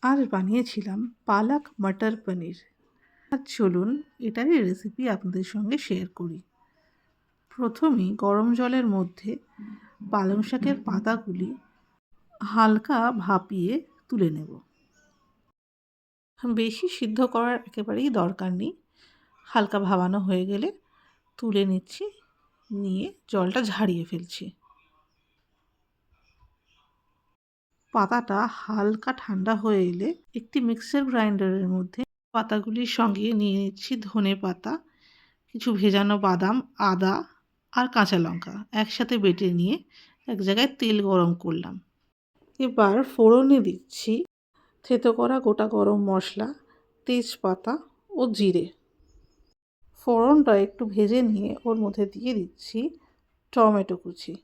আর বানিয়েছিলাম পালক মটর পনির। আর চলুন এটারই রেসিপি আপনাদের সঙ্গে শেয়ার করি। প্রথমেই গরম জলের মধ্যে পালং শাকের পাতাগুলি হালকা ভাপিয়ে তুলে নেব। বেশি সিদ্ধ করার একেবারেই দরকার নেই, হালকা ভাবানো হয়ে গেলে তুলে নিচ্ছি, নিয়ে জলটা ঝারিয়ে ফেলছি। পাতাটা হালকা ঠান্ডা হয়ে এলে একটি মিক্সার গ্রাইন্ডারের মধ্যে পাতাগুলির সঙ্গে নিয়ে নিচ্ছি ধনে পাতা, কিছু ভেজানো বাদাম, আদা আর কাঁচা লঙ্কা একসাথে বেটে নিয়ে এক জায়গায় তেল গরম করলাম। এবার ফোড়নে দিচ্ছি থেতো করা গোটা গরম মশলা, তেজপাতা ও জিরে। ফোড়নটা একটু ভেজে নিয়ে ওর মধ্যে দিয়ে দিচ্ছি টমেটো কুচি।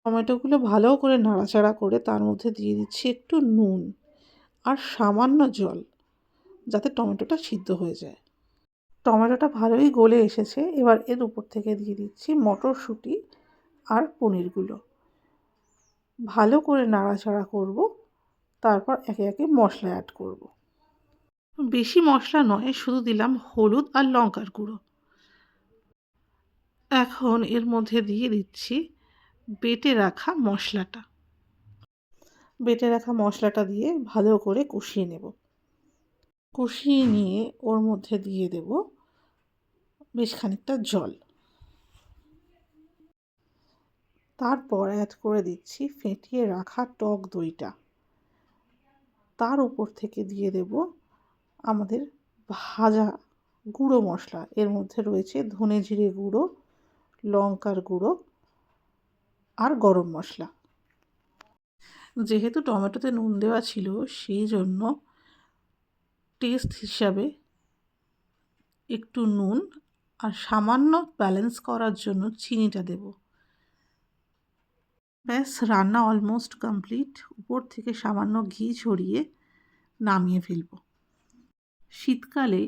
টমেটোগুলো ভালো করে নাড়াচাড়া করে তার মধ্যে দিয়ে দিচ্ছি একটু নুন আর সামান্য জল, যাতে টমেটোটা সিদ্ধ হয়ে যায়। টমেটোটা ভালোই গলে এসেছে, এবার এর উপর থেকে দিয়ে দিচ্ছি মটরশুঁটি আর পনিরগুলো। ভালো করে নাড়াচাড়া করব, তারপর একে একে মশলা অ্যাড করব। বেশি মশলা নয়, শুধু দিলাম হলুদ আর লঙ্কার গুঁড়ো। এখন এর মধ্যে দিয়ে দিচ্ছি বেটে রাখা মশলাটা। বেটে রাখা মশলাটা দিয়ে ভালো করে কষিয়ে নেব। কষিয়ে নিয়ে ওর মধ্যে দিয়ে দেব বেশ খানিকটা জল। তারপর অ্যাড করে দিচ্ছি ফেটিয়ে রাখা টক দইটা। তার উপর থেকে দিয়ে দেব আমাদের ভাজা গুঁড়ো মশলা। এর মধ্যে রয়েছে ধনে জিরে গুঁড়ো, লঙ্কার গুঁড়ো আর গরম মশলা। যেহেতু টমেটোতে নুন দেওয়া ছিল, সেই জন্য টেস্ট হিসাবে একটু নুন আর সামান্য ব্যালেন্স করার জন্য চিনিটা দেব। ব্যাস, রান্না অলমোস্ট কমপ্লিট। উপর থেকে সামান্য ঘি ছড়িয়ে নামিয়ে ফেলব। শীতকালে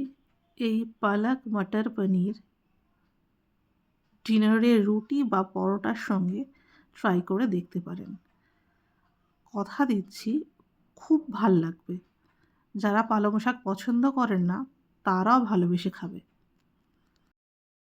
এই পালক মটর পনির ডিনারে রুটি বা পরোটার সঙ্গে ট্রাই করে দেখতে পারেন। কথা দিচ্ছি খুব ভাল লাগবে। যারা পালং শাক পছন্দ করেন না, তারাও ভালোবেসে খাবে।